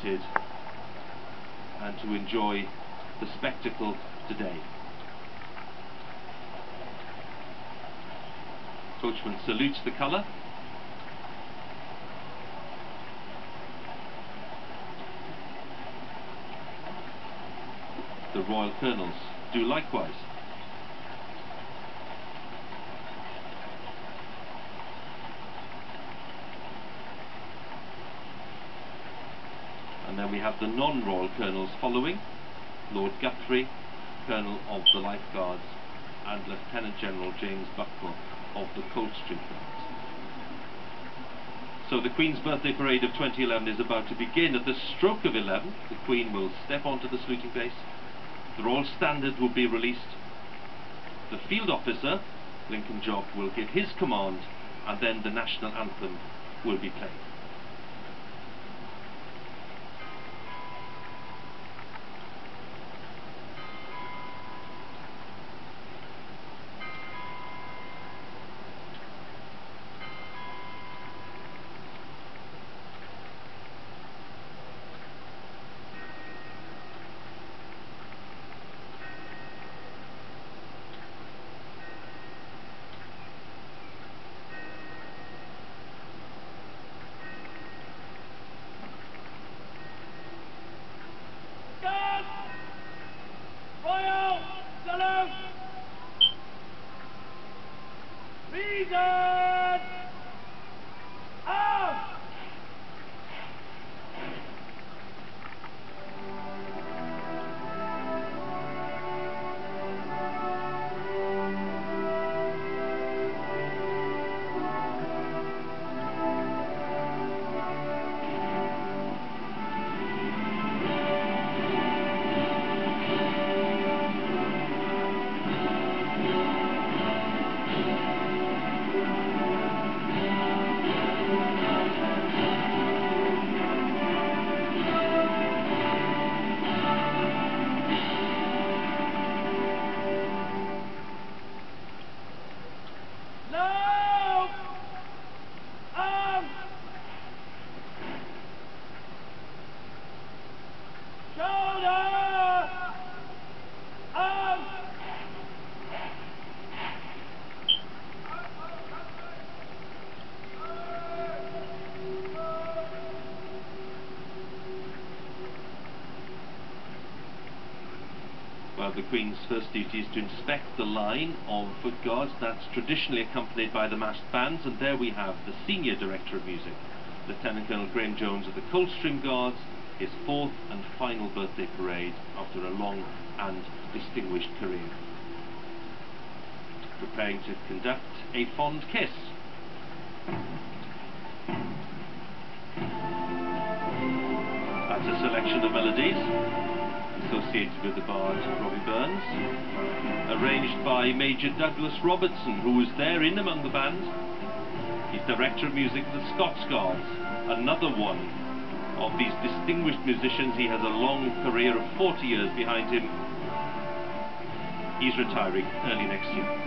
seated and to enjoy the spectacle today. Coachman salutes the colour. The Royal Colonels do likewise. And then we have the non-Royal Colonels following: Lord Guthrie, Colonel of the Life Guards, and Lieutenant General James Bucknell of the Coldstream Guards. So the Queen's Birthday Parade of 2011 is about to begin. At the stroke of 11, the Queen will step onto the saluting base. The Royal Standard will be released. The Field Officer, Lincoln Jock, will give his command, and then the National Anthem will be played. Well, the Queen's first duty is to inspect the line of foot guards. That's traditionally accompanied by the massed bands, and there we have the Senior Director of Music, Lieutenant Colonel Graham Jones of the Coldstream Guards, his fourth and final birthday parade after a long and distinguished career. Preparing to conduct a fond kiss. That's a selection of melodies associated with the bard Robbie Burns, arranged by Major Douglas Robertson, who was there in among the band. He's Director of Music of the Scots Guards, another one of these distinguished musicians. He has a long career of 40 years behind him. He's retiring early next year.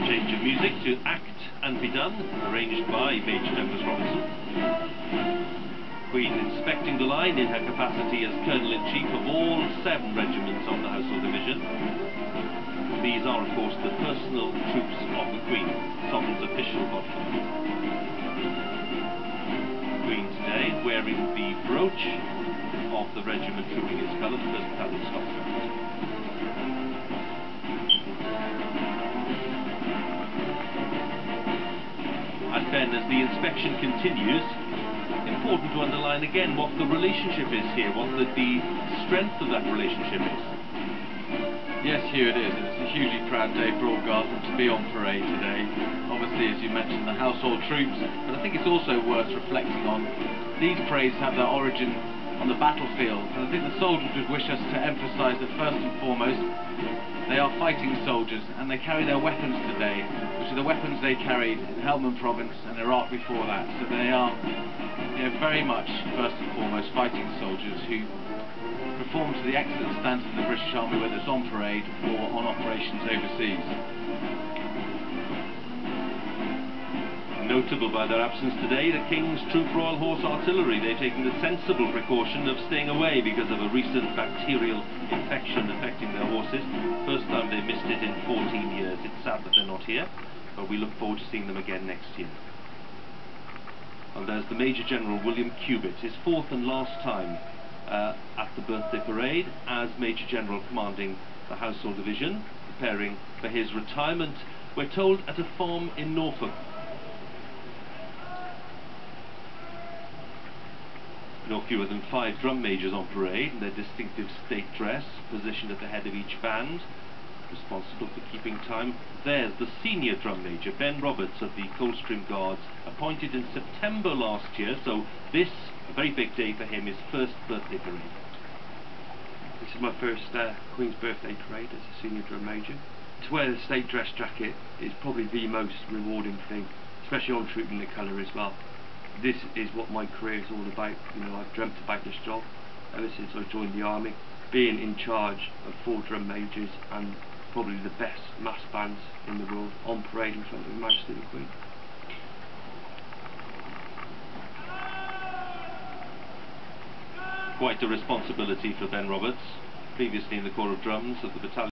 change of music to Act and Be Done, arranged by Major Douglas Robertson. Queen inspecting the line in her capacity as Colonel-in-Chief of all 7 regiments of the Household Division. These are, of course, the personal troops of the Queen, Sovereign's official bodyguard. Queen today wearing the brooch of the regiment trooping its colours, the 1st Battalion Scotland. And then, as the inspection continues, important to underline again what the relationship is here, what the strength of that relationship is. Yes, Hugh, it is. It's a hugely proud day for all Guardsmen to be on parade today. Obviously, as you mentioned, the household troops, but I think it's also worth reflecting on these parades have their origin on the battlefield, and I think the soldiers would wish us to emphasise that first and foremost, they are fighting soldiers, and they carry their weapons today, which are the weapons they carried in Helmand Province and Iraq before that. So they are very much, first and foremost, fighting soldiers who perform to the excellent standards of the British Army, whether it's on parade or on operations overseas. Notable by their absence today, the King's Troop Royal Horse Artillery. They've taken the sensible precaution of staying away because of a recent bacterial infection affecting their horses. First time they missed it in 14 years. It's sad that they're not here, but we look forward to seeing them again next year. And there's the Major General William Cubitt, his 4th and last time at the birthday parade as Major General commanding the Household Division, preparing for his retirement, we're told, at a farm in Norfolk. No fewer than 5 drum majors on parade in their distinctive state dress, positioned at the head of each band, responsible for keeping time. There's the senior drum major, Ben Roberts of the Coldstream Guards, appointed in September last year, so this, a very big day for him, his 1st birthday parade. This is my first Queen's birthday parade as a senior drum major. To wear the state dress jacket is probably the most rewarding thing, especially on trooping the colour as well. This is what my career is all about. I've dreamt about this job ever since I joined the army, being in charge of 4 drum majors and probably the best mass bands in the world on parade in front of Her Majesty the Queen. Quite a responsibility for Ben Roberts, previously in the Corps of Drums of the Battalion